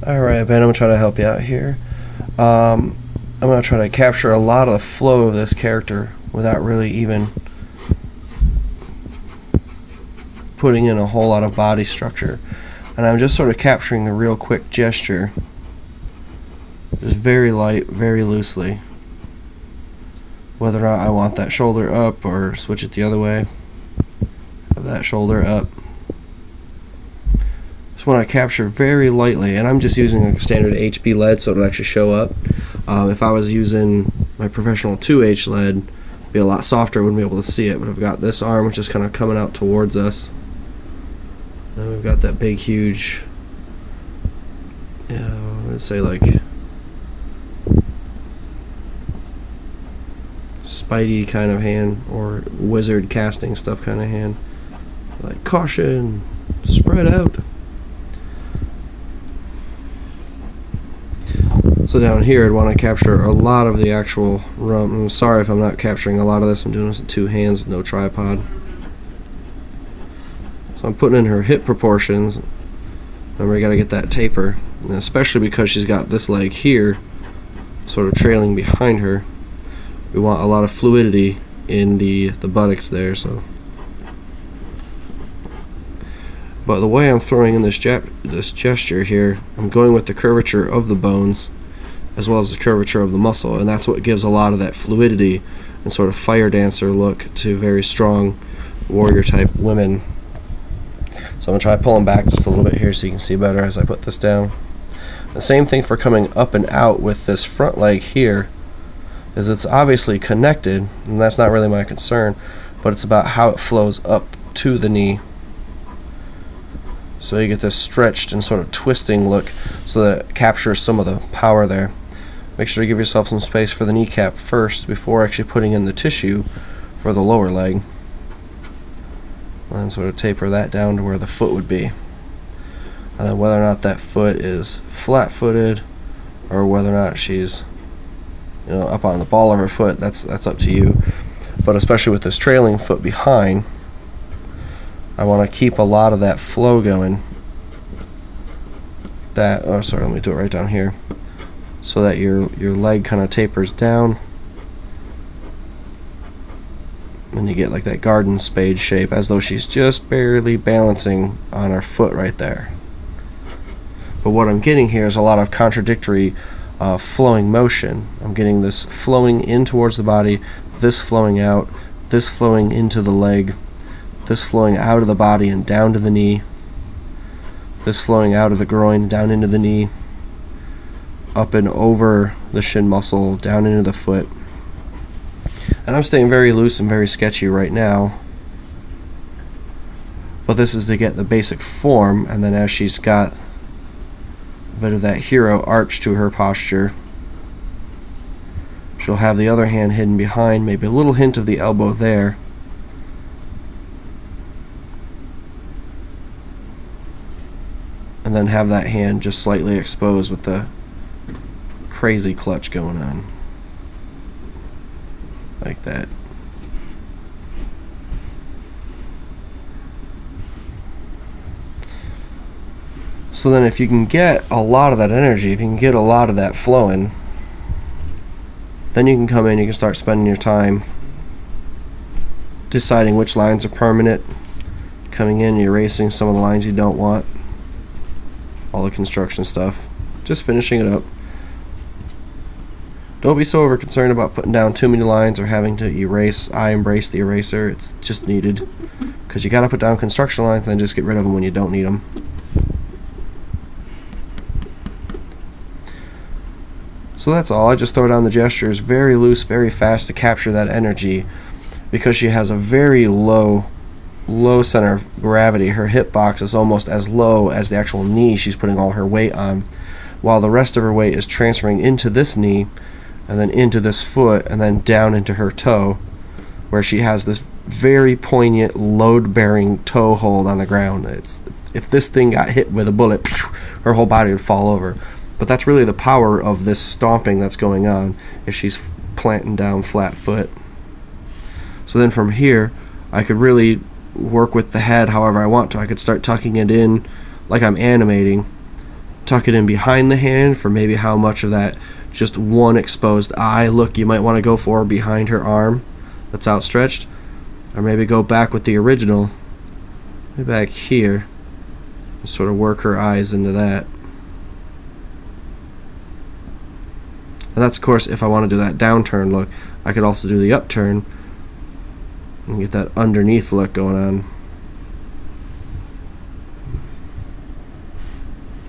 Alright, Ben, I'm going to try to help you out here. I'm going to try to capture a lot of the flow of this character without really even putting in a whole lot of body structure. And I'm just sort of capturing the real quick gesture. Just very light, very loosely. Whether or not I want that shoulder up or switch it the other way. Have that shoulder up. Just want to capture very lightly, and I'm just using a standard HB lead so it'll actually show up. If I was using my professional 2H lead, it'd be a lot softer, wouldn't be able to see it, but I've got this arm which is kind of coming out towards us. Then we've got that big, huge, let's say like Spidey kind of hand, or wizard casting stuff kind of hand. Like, caution, spread out. So down here I'd want to capture a lot of the actual rump. I'm sorry if I'm not capturing a lot of this. I'm doing this with two hands with no tripod. So I'm putting in her hip proportions. Remember, you got to get that taper, and especially because she's got this leg here sort of trailing behind her. We want a lot of fluidity in the buttocks there. So, but the way I'm throwing in this gesture here, I'm going with the curvature of the bones as well as the curvature of the muscle, and that's what gives a lot of that fluidity and sort of fire dancer look to very strong warrior type women. So I'm going to try pulling back just a little bit here so you can see better as I put this down. The same thing for coming up and out with this front leg here, is it's obviously connected, and that's not really my concern, but it's about how it flows up to the knee. So you get this stretched and sort of twisting look so that it captures some of the power there. Make sure to give yourself some space for the kneecap first before actually putting in the tissue for the lower leg. And sort of taper that down to where the foot would be. And then whether or not that foot is flat-footed or whether or not she's up on the ball of her foot, that's up to you. But especially with this trailing foot behind, I want to keep a lot of that flow going. Let me do it right down here, so that your leg kind of tapers down, and you get like that garden spade shape, as though she's just barely balancing on her foot right there. But what I'm getting here is a lot of contradictory flowing motion. I'm getting this flowing in towards the body, this flowing out, this flowing into the leg, this flowing out of the body and down to the knee, this flowing out of the groin down into the knee, up and over the shin muscle down into the foot. And I'm staying very loose and very sketchy right now, but this is to get the basic form, and then as she's got a bit of that hero arch to her posture, she'll have the other hand hidden behind, maybe a little hint of the elbow there. And then have that hand just slightly exposed with the crazy clutch going on. Like that. So then if you can get a lot of that energy, if you can get a lot of that flowing, then you can come in, you can start spending your time deciding which lines are permanent, coming in, erasing some of the lines you don't want, all the construction stuff, just finishing it up. Don't be so over concerned about putting down too many lines or having to erase. I embrace the eraser, it's just needed, because you gotta put down construction lines and then just get rid of them when you don't need them. So that's all. I just throw down the gestures very loose, very fast to capture that energy, because she has a very low center of gravity. Her hip box is almost as low as the actual knee she's putting all her weight on, while the rest of her weight is transferring into this knee and then into this foot and then down into her toe, where she has this very poignant load-bearing toe hold on the ground. If this thing got hit with a bullet, her whole body would fall over. But that's really the power of this stomping that's going on if she's planting down flat foot. So then from here, I could really work with the head however I want to. I could start tucking it in like I'm animating, tuck it in behind the hand for maybe how much of that just one exposed eye look you might want to go for behind her arm that's outstretched. Or maybe go back with the original, maybe back here, and sort of work her eyes into that. And that's, of course, if I want to do that downturn look. I could also do the upturn and get that underneath look going on.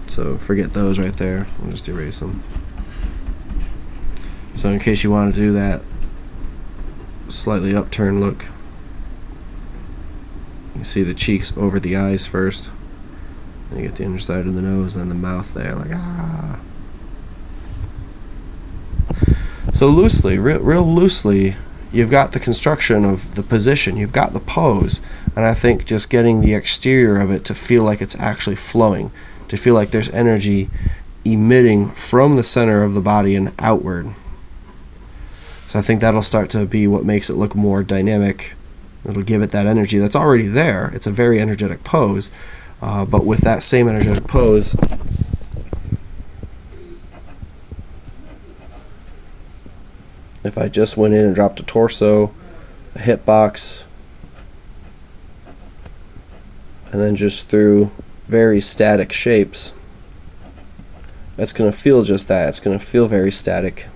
So forget those right there. I'll just erase them. So in case you want to do that slightly upturn look, you see the cheeks over the eyes first. Then you get the underside of the nose and then the mouth there, like ah. So loosely, real loosely, you've got the construction of the position, you've got the pose, and I think just getting the exterior of it to feel like it's actually flowing, to feel like there's energy emitting from the center of the body and outward. So I think that'll start to be what makes it look more dynamic. It'll give it that energy that's already there. It's a very energetic pose, but with that same energetic pose, if I just went in and dropped a torso, a hip box, and then just threw very static shapes, it's going to feel just that. It's going to feel very static.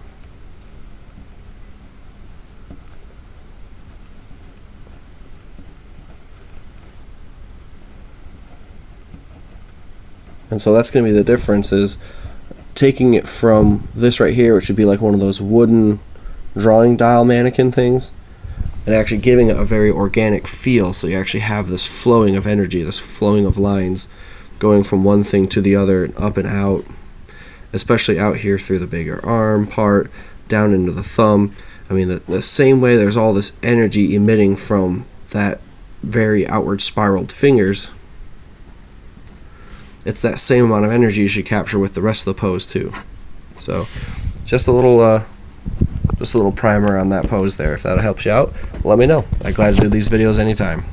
And so that's going to be the difference, is taking it from this right here, which would be like one of those wooden drawing dial mannequin things, and actually giving it a very organic feel, so you actually have this flowing of energy, this flowing of lines going from one thing to the other and up and out, especially out here through the bigger arm part, down into the thumb. I mean, the same way there's all this energy emitting from that very outward spiraled fingers, it's that same amount of energy you should capture with the rest of the pose too. So just a little primer on that pose there. If that helps you out, let me know. I'm glad to do these videos anytime.